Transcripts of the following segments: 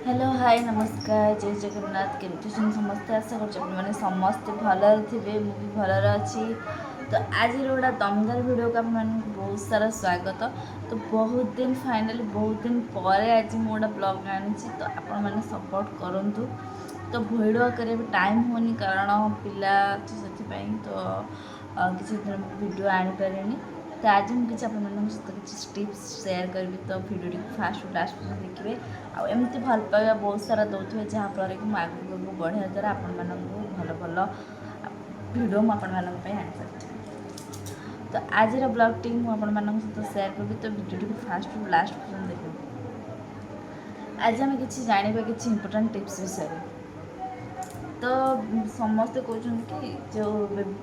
Hello hi नमस्कार जय जगन्नाथ केमती समस्ते आशा कर समस्ते भलर थे मुझे भलर अच्छी। तो आज गोटा दमदार वीडियो को आप बहुत सारा स्वागत। तो बहुत दिन फाइनली बहुत दिन पर आज मुझे गोटा ब्लॉग आनी तो आपण मैंने सपोर्ट करूँ। तो भिडियो कर टाइम होनी कारण पिला से तो किसी वीडियो आनीपारे। तो आज मुझे सहित किसी टिप्स सेयार करी। तो भिडियो फास्ट लास्ट देखिए आमती भल पाइबा बहुत सारा दौथे जहाँफल कि आगे बढ़िया द्वारा आपण भल भल भिड मुझे आनी पारि। तो आज ब्लॉग टी मुझे सहित सेयार करी। तो भिडियो फास्ट लास्ट पर्यटन देखिए। आज आम कि जाना कि इंपोर्टाट टिप्स विषय। तो समस्ते कहते कि जो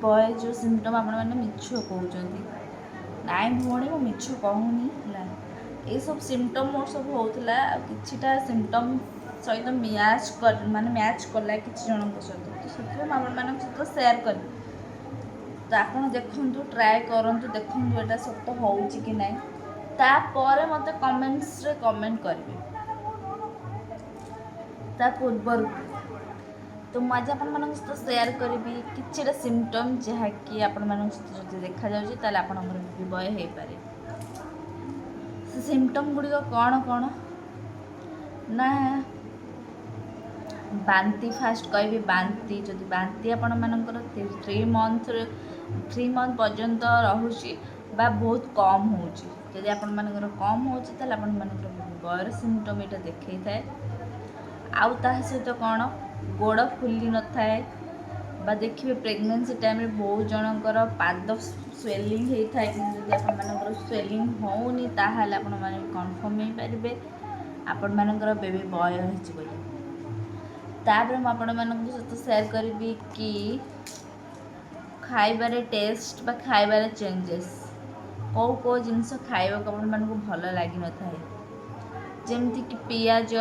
बॉय जो सिम्पटम आपने मिछ कहते नाई भौणी मो मिछ कहूनी है। ये सब सिम्पटम मोर सब होता किछिटा सिम्पटम सहित मैच कला किसी जन सहित। तो से सहित सेयार करी। तो आप देखु ट्राए करूँ देखूँ यहाँ सत हो कि ना तापर मत कमेंट्स रे कमेंट करेंगे पूर्वर। तो मुझे आप सहित सेयार करी किछिटा सिम्पटम जहाँकि आपण सहित जो देखा जाऊँगी आप बय हो पारे। सिम्पटम गुड़िक कौन कौन ना बांती फास्ट कह बांती जदि बांती आपण मानकर 3 मंथ पर्यंत रोचे बहुत कम होदी आपण मानकर कम होकर बयर सिम्पटम यहाँ देखी थाए। आउ ता सहित कौन गोड़ फुली न थाए बा देखिए प्रेगनेंसी टाइम बहुत जनकर पाद स्वेलिंग होता है कि आप स्वेलिंग होनी ताहले आपण माने कन्फर्म हो पारे आपण मानकर बेबी बॉय रही। तापर मुझे सहित सेयार करी कि खाइबार टेस्ट बा खाइबार चेंजेस कौ जिनस खाइबा आपको भल लगी न था जमती कि पियाज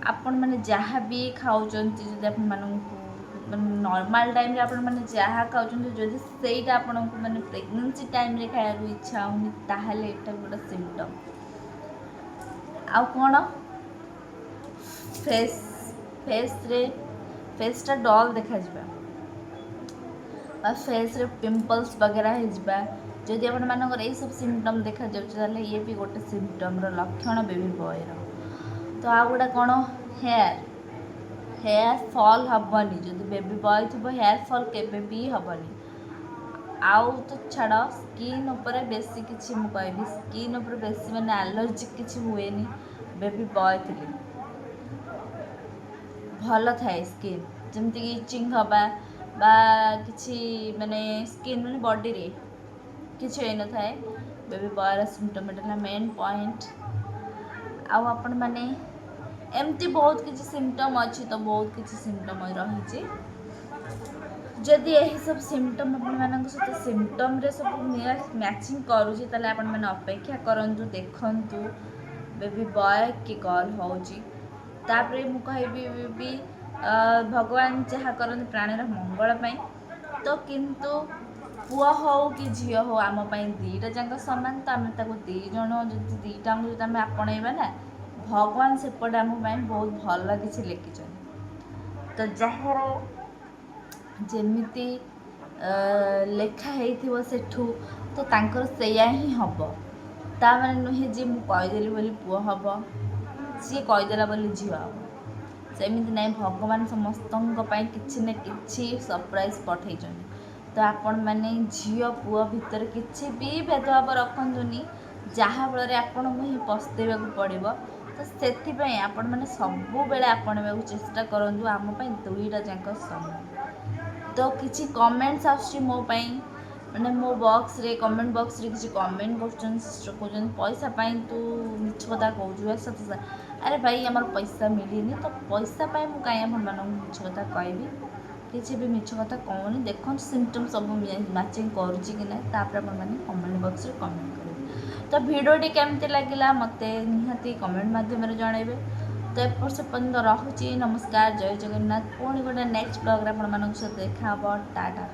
आपण मैंने जहाँ भी खाऊँ नॉर्मल टाइम रे आपण मैंने जहाँ खाऊँ जदि सेटा आपण मैंने प्रेगनेंसी टाइम रे खाया इच्छा होनी ताहले एटा गोटे सिम्पटम। आउ कौन फेसटा डल देखा फेस रे पिंपल्स वगैरह हो जदि आपण मानकर ये सब सिम्पटम देखा जाए ये भी गोटे सिम्पटम लक्षण बेबी बॉय। तो आ गोटा कौन हेयर फॉल हेनी जदि बेबी बॉय थी हेयर फॉल केबे भी हेनी। आउ तो छाड़ स्किन उपर बेसी किसी कहबी स्किन उपर बेसी माने एलर्जिक किसी हुए बेबी बॉय थी भल थाए स्किन जमती कि इचिंग हवा बा किसी माने स्किन माने बॉडी रे किसी होन थाए बेबी बॉयर सिम्पटम है मेन पॉइंट। आउ आपण मैंने एमती बहुत किसी सिम्पटम अच्छी तो बहुत किसी सिम्पटम रही। जदि यही सब सिम्पटम आप सहित सिम्पटम रे सब मैचिंग करुँचे ताले आपण मैंने अपेक्षा करूँ देखु बेबी बॉय कि गर्ल होची। तापरे मु कहबी भी भगवान जहाँ करते प्राणीर मंगल पाई। तो किंतु पुआ हो कि झी हो आम दीटा जाक सामान तो आम दी जन जो दीटा जो आम आपणेबा ना भगवान सेपटे आम बहुत भल किसी लिखिं। तो जार जमीती लेखाही सेठू तो तांकर सेया ही हम ता माने नुहे जी मु कहीदेली बोली पुआ हम सी कहीदेला बोली झी हम सेमती ना भगवान समस्त किसी न कि सरप्राइज पठे। तो आपण मैंने झी पुआ भितर किसी भी भेदभाव रखुनी जहाँ फल आपन को ही पस्तेवा पड़ो। तो से आपण मैंने सबु बेले आपणा चेष्टा करूँ आम दुईटा जाक समान। तो किसी कमेंट्स आसुची मो मैंने मो बॉक्स रे कमेंट बॉक्स रे किसी कमेंट कर पैसा पाई तू मिछ कथा कहूँ सत अरे भाई आमर पैसा मिलनी तो पैसा पाई मुझे कहीं मिछ कथा कहबी किसी भी मिछ कथा कहूनी देखो सिम्पटम सब मैचिंग करुच्ची कि ना मैंने कमेंट बॉक्स रे कमेंट करेंगे। तो भिडियोटी केमती लगिला मते निहाती कमेंट माध्यम जनइबे। तो एपट सेपर्यंत रहुची नमस्कार जय जगन्नाथ पुणी गोटे नेक्स्ट ब्लॉग रे आपण सहित देखा टाटा।